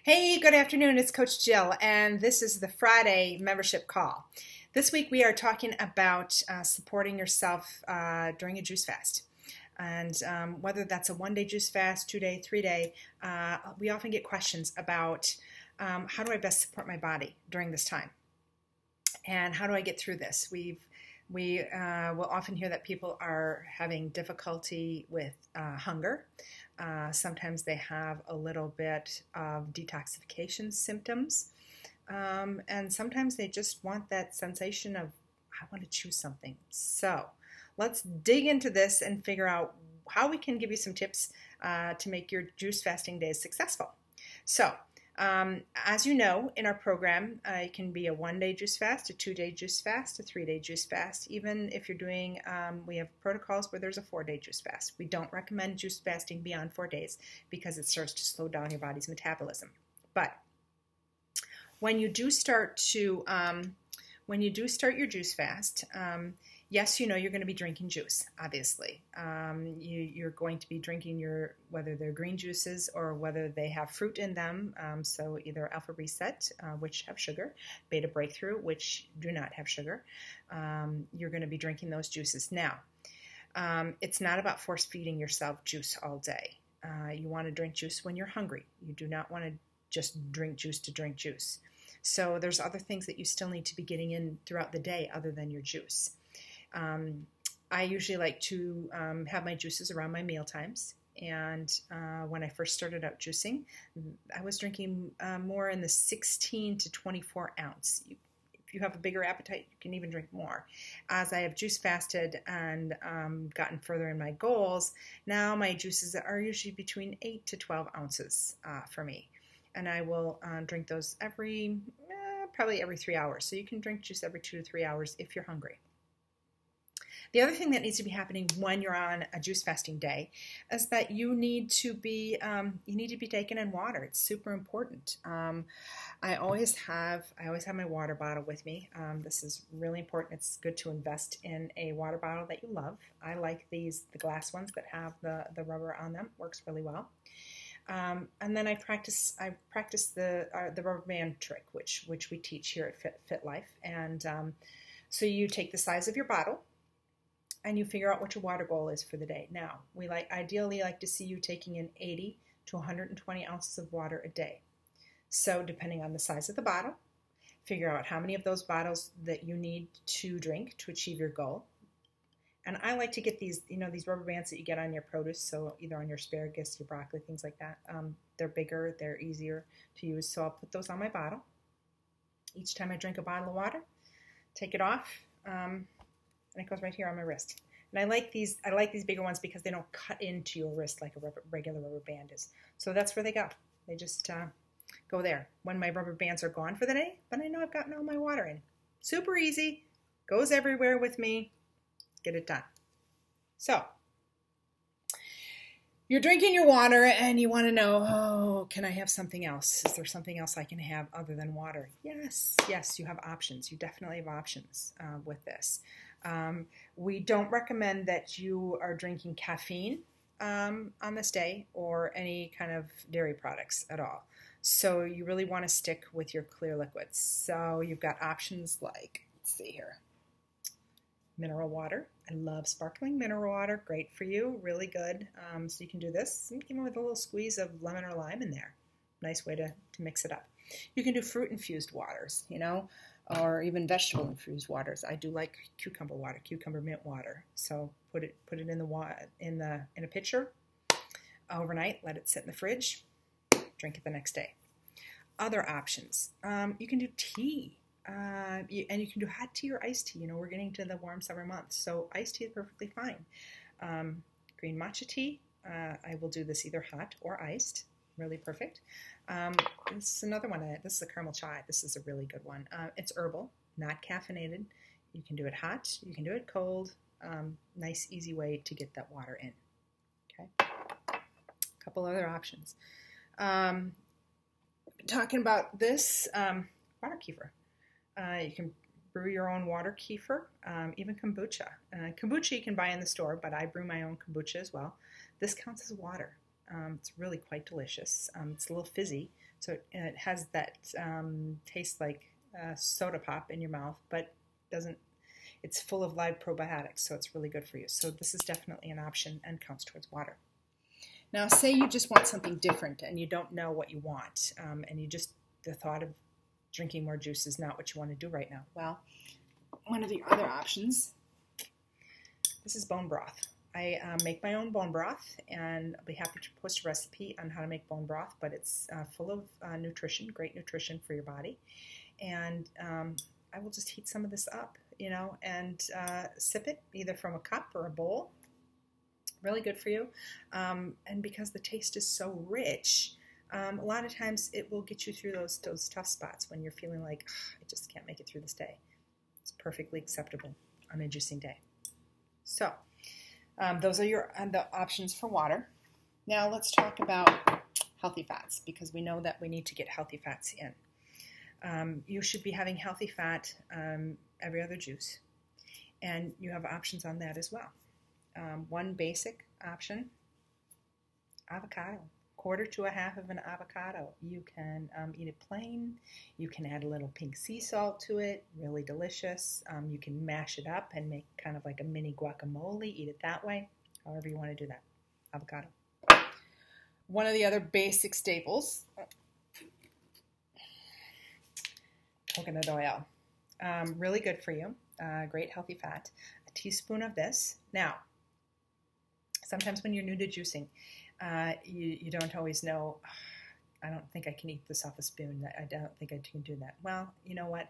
Hey, good afternoon. It's Coach Jill, and this is the Friday membership call. This week we are talking about supporting yourself during a juice fast. And whether that's a one-day juice fast, 2-day, 3-day, we often get questions about how do I best support my body during this time? And how do I get through this? We will often hear that people are having difficulty with hunger. Sometimes they have a little bit of detoxification symptoms. And sometimes they just want that sensation of, I want to chew something. So let's dig into this and figure out how we can give you some tips to make your juice fasting days successful. So as you know, in our program, it can be a 1-day juice fast, a 2-day juice fast, a 3-day juice fast. Even if you're doing, we have protocols where there's a 4-day juice fast. We don't recommend juice fasting beyond 4 days because it starts to slow down your body's metabolism. But when you do start to, your juice fast, yes, you know you're going to be drinking juice, obviously. You're going to be drinking whether they're green juices or whether they have fruit in them, so either Alpha Reset, which have sugar, Beta Breakthrough, which do not have sugar. You're going to be drinking those juices. Now, it's not about force-feeding yourself juice all day. You want to drink juice when you're hungry. You do not want to just drink juice to drink juice. So there's other things that you still need to be getting in throughout the day other than your juice. I usually like to have my juices around my meal times, and when I first started out juicing, I was drinking more in the 16 to 24 ounce. If you have a bigger appetite, you can even drink more. As I have juice fasted and gotten further in my goals, now my juices are usually between 8 to 12 ounces for me, and I will drink those probably every 3 hours. So you can drink juice every 2 to 3 hours if you're hungry. The other thing that needs to be happening when you're on a juice fasting day is that you need to be taking in water. It's super important. I always have my water bottle with me. This is really important. It's good to invest in a water bottle that you love. I like the glass ones that have the rubber on them. Works really well. And then I practice the rubber band trick, which we teach here at Fit Life. And so you take the size of your bottle, and you figure out what your water goal is for the day. Now, we ideally like to see you taking in 80 to 120 ounces of water a day. So depending on the size of the bottle, figure out how many of those bottles that you need to drink to achieve your goal. And I like to get these rubber bands that you get on your produce, so either on your asparagus, your broccoli, things like that. They're bigger, they're easier to use, so I'll put those on my bottle. Each time I drink a bottle of water, take it off, and it goes right here on my wrist. And I like these bigger ones because they don't cut into your wrist like a regular rubber band is. So that's where they go. They just go there when my rubber bands are gone for the day, but I know I've gotten all my water in. Super easy, goes everywhere with me, get it done. So, you're drinking your water and you want to know, can I have something else? Is there something else I can have other than water? Yes, you have options. You definitely have options with this. We don't recommend that you are drinking caffeine on this day or any kind of dairy products at all. So you really want to stick with your clear liquids. So you've got options like, let's see here, mineral water. I love sparkling mineral water. Great for you. Really good. So you can do this, even with a little squeeze of lemon or lime in there. Nice way to mix it up. You can do fruit-infused waters, or even vegetable-infused waters. I do like cucumber water, cucumber mint water. So put it in a pitcher overnight. Let it sit in the fridge. Drink it the next day. Other options. You can do tea. And you can do hot tea or iced tea. We're getting to the warm summer months, so iced tea is perfectly fine. Green matcha tea, I will do this either hot or iced. Really perfect. This is another one. This is a caramel chai. This is a really good one. It's herbal, not caffeinated. You can do it hot. You can do it cold. Nice, easy way to get that water in. Okay. A couple other options. Talking about this, water kefir. You can brew your own water kefir, even kombucha. Kombucha you can buy in the store, but I brew my own kombucha as well. This counts as water. It's really quite delicious. It's a little fizzy, so it has that taste like soda pop in your mouth, but doesn't. It's full of live probiotics, so it's really good for you. So this is definitely an option and counts towards water. Now, say you just want something different and you don't know what you want, and the thought of drinking more juice is not what you want to do right now. Well, one of the other options, this is bone broth. I make my own bone broth, and I'll be happy to post a recipe on how to make bone broth, but it's full of nutrition, great nutrition for your body. And I will just heat some of this up, and sip it either from a cup or a bowl. Really good for you. And because the taste is so rich, a lot of times it will get you through those tough spots when you're feeling like, I just can't make it through this day. It's perfectly acceptable on a juicing day. So those are the options for water. Now let's talk about healthy fats, because we know that we need to get healthy fats in. You should be having healthy fat every other juice, and you have options on that as well. One basic option, avocado. Quarter to a half of an avocado. You can eat it plain. You can add a little pink sea salt to it. Really delicious. You can mash it up and make kind of like a mini guacamole. Eat it that way. However you want to do that. Avocado. One of the other basic staples, coconut oil. Really good for you. Great healthy fat. A teaspoon of this. Now, sometimes when you're new to juicing, you don't always know, I don't think I can eat this off a spoon. I don't think I can do that. Well, you know what?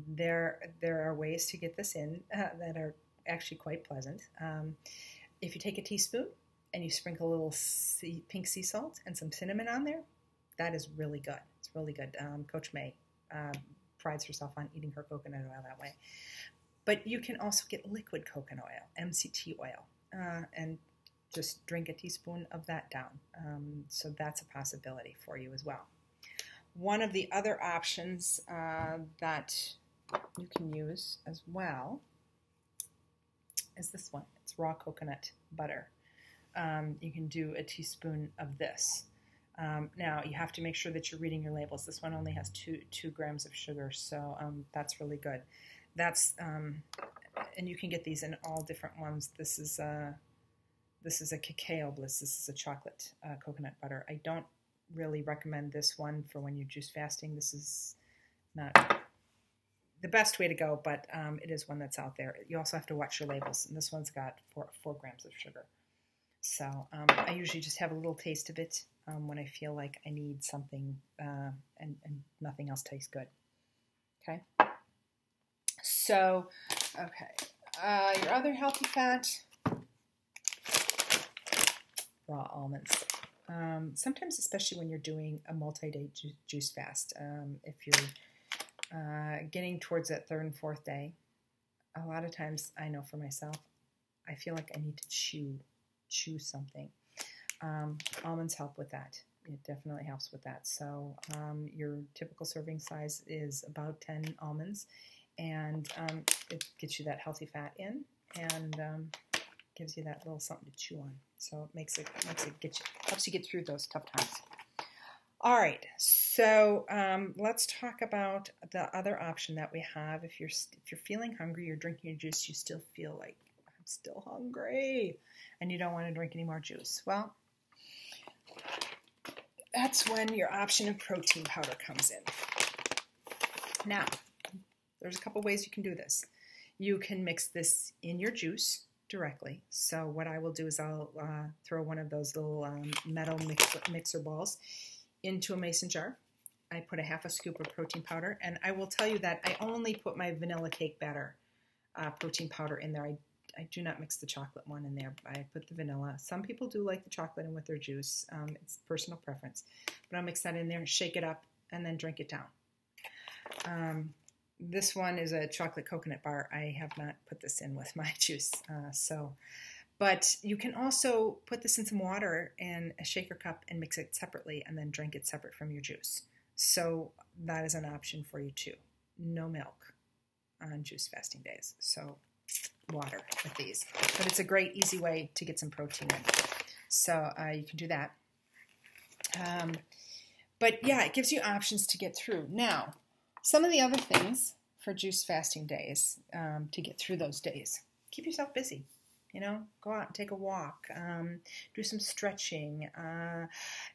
There are ways to get this in that are actually quite pleasant. If you take a teaspoon and you sprinkle a little pink sea salt and some cinnamon on there, that is really good. It's really good. Coach May prides herself on eating her coconut oil that way. But you can also get liquid coconut oil, MCT oil, and just drink a teaspoon of that down. So that's a possibility for you as well. One of the other options that you can use as well is this one. It's raw coconut butter. You can do a teaspoon of this. Now, you have to make sure that you're reading your labels. This one only has 2 grams of sugar, so that's really good. And you can get these in all different ones. This is a Cacao Bliss. This is a chocolate coconut butter. I don't really recommend this one for when you're juice fasting. This is not the best way to go, but it is one that's out there. You also have to watch your labels, and this one's got 4 grams of sugar. So I usually just have a little taste of it when I feel like I need something and nothing else tastes good. Okay? So, okay. Your other healthy fat, raw almonds. Sometimes, especially when you're doing a multi-day juice fast, if you're getting towards that 3rd and 4th day, a lot of times, I know for myself, I feel like I need to chew something. Almonds help with that. It definitely helps with that. So your typical serving size is about 10 almonds, and it gets you that healthy fat in, and gives you that little something to chew on. So it helps you get through those tough times. All right, so let's talk about the other option that we have. If you're feeling hungry, you're drinking your juice, you still feel like, I'm still hungry, and you don't want to drink any more juice. Well, that's when your option of protein powder comes in. Now, there's a couple ways you can do this. You can mix this in your juice directly. So what I will do is I'll throw one of those little metal mixer balls into a mason jar. I put a half a scoop of protein powder, and I will tell you that I only put my vanilla cake batter protein powder in there. I do not mix the chocolate one in there. I put the vanilla. Some people do like the chocolate in with their juice. It's personal preference. But I'll mix that in there, shake it up, and then drink it down. This one is a chocolate coconut bar. I have not put this in with my juice. But you can also put this in some water in a shaker cup and mix it separately and then drink it separate from your juice. So that is an option for you too. No milk on juice fasting days. So water with these. But it's a great, easy way to get some protein in. So you can do that. But yeah, it gives you options to get through. Now, some of the other things for juice fasting days, to get through those days, keep yourself busy. Go out and take a walk, do some stretching.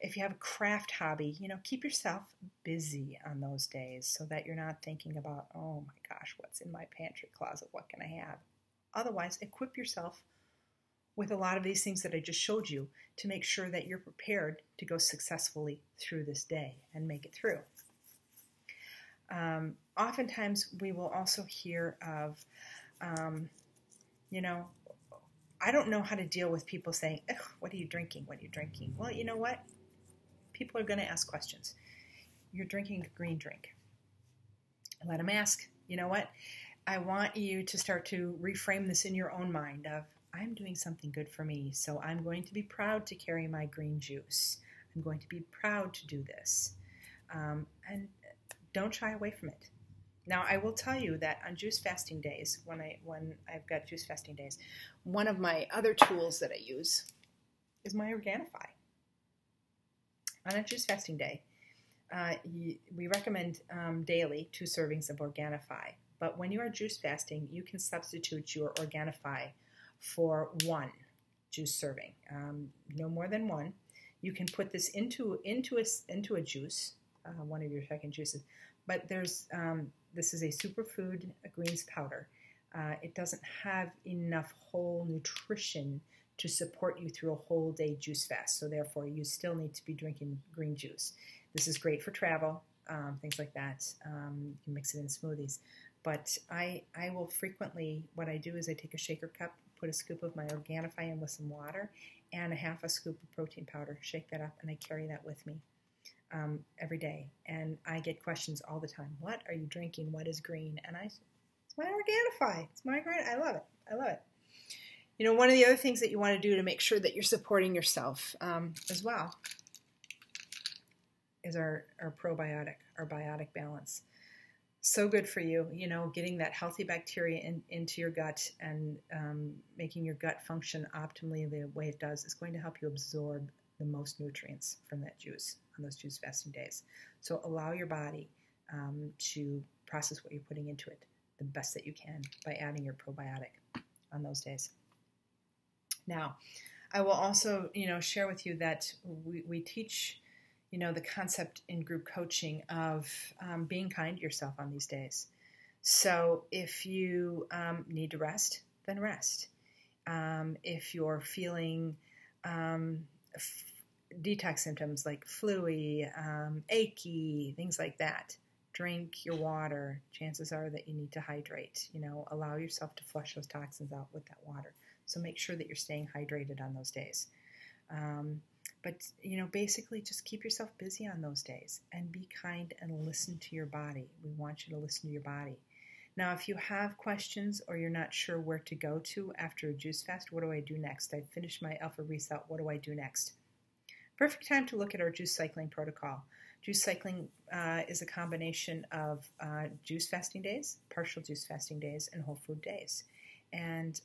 If you have a craft hobby, keep yourself busy on those days so that you're not thinking about, oh my gosh, what's in my pantry closet? What can I have? Otherwise, equip yourself with a lot of these things that I just showed you to make sure that you're prepared to go successfully through this day and make it through. Oftentimes, we will also hear of, I don't know how to deal with people saying, what are you drinking? What are you drinking? Well, you know what? People are going to ask questions. You're drinking a green drink. Let them ask. You know what? I want you to start to reframe this in your own mind of, I'm doing something good for me, so I'm going to be proud to carry my green juice. I'm going to be proud to do this. And don't shy away from it. Now, I will tell you that on juice fasting days, when I've got juice fasting days, one of my other tools that I use is my Organifi. On a juice fasting day, we recommend daily 2 servings of Organifi. But when you are juice fasting, you can substitute your Organifi for 1 juice serving, no more than 1. You can put this into a juice, one of your second juices. But this is a superfood greens powder. It doesn't have enough whole nutrition to support you through a whole day juice fast. So therefore, you still need to be drinking green juice. This is great for travel, things like that. You can mix it in smoothies. But I will frequently, what I do is I take a shaker cup, put a scoop of my Organifi in with some water, and a half a scoop of protein powder. Shake that up, and I carry that with me every day. And I get questions all the time. What are you drinking? What is green? And it's my Organifi. It's my green. I love it. I love it. One of the other things that you want to do to make sure that you're supporting yourself as well is our probiotic, our biotic balance. So good for you, getting that healthy bacteria into your gut and making your gut function optimally the way it does is going to help you absorb the most nutrients from that juice on those juice fasting days. So allow your body to process what you're putting into it the best that you can by adding your probiotic on those days. Now, I will also, share with you that we teach the concept in group coaching of being kind to yourself on these days. So if you need to rest, then rest. If you're feeling detox symptoms like flu-y, achy, things like that, drink your water. Chances are that you need to hydrate. Allow yourself to flush those toxins out with that water. So make sure that you're staying hydrated on those days. But, basically just keep yourself busy on those days and be kind and listen to your body. We want you to listen to your body. Now, if you have questions or you're not sure where to go to after a juice fast, what do I do next? I've finished my Alpha Reset. What do I do next? Perfect time to look at our juice cycling protocol. Juice cycling is a combination of juice fasting days, partial juice fasting days, and whole food days. And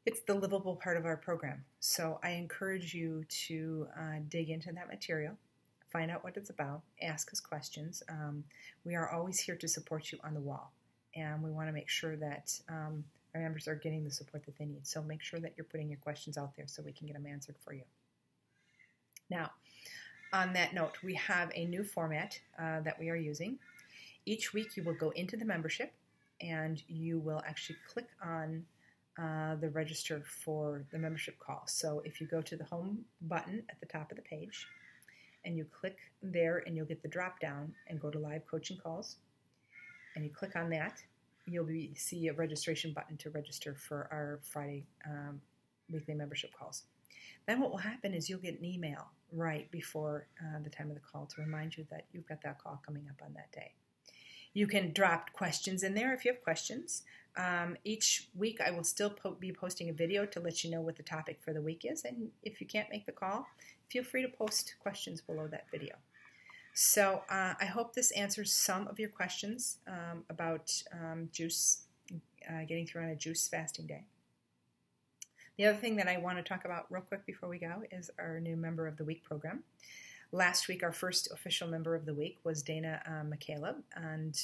it's the livable part of our program. So I encourage you to dig into that material, find out what it's about, ask us questions. We are always here to support you on the wall, and we want to make sure that our members are getting the support that they need. So make sure that you're putting your questions out there so we can get them answered for you. Now, on that note, we have a new format that we are using. Each week you will go into the membership and you will actually click on the register for the membership call. So if you go to the home button at the top of the page and you click there and you'll get the drop down and go to live coaching calls and you click on that, you'll see a registration button to register for our Friday weekly membership calls. Then what will happen is you'll get an email right before the time of the call to remind you that you've got that call coming up on that day. You can drop questions in there if you have questions. Each week I will still be posting a video to let you know what the topic for the week is. And if you can't make the call, feel free to post questions below that video. So I hope this answers some of your questions about juice, getting through on a juice fasting day. The other thing that I want to talk about real quick before we go is our new Member of the Week program. Last week, our first official Member of the Week was Dana McCaleb, and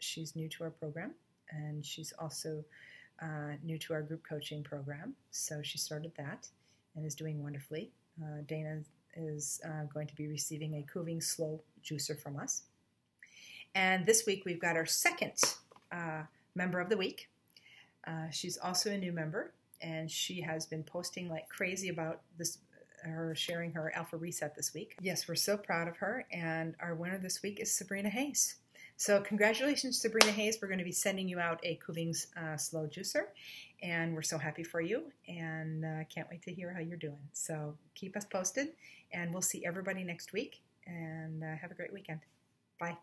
she's new to our program, and she's also new to our group coaching program. So she started that and is doing wonderfully. Dana is going to be receiving a Kuvings Slow Juicer from us. And this week, we've got our second Member of the Week. She's also a new member, and she has been posting like crazy about this, her sharing her Alpha Reset this week. Yes, we're so proud of her, and our winner this week is Sabrina Hayes. So congratulations, Sabrina Hayes. We're going to be sending you out a Kuvings Slow Juicer, and we're so happy for you, and can't wait to hear how you're doing. So keep us posted, and we'll see everybody next week, and have a great weekend. Bye.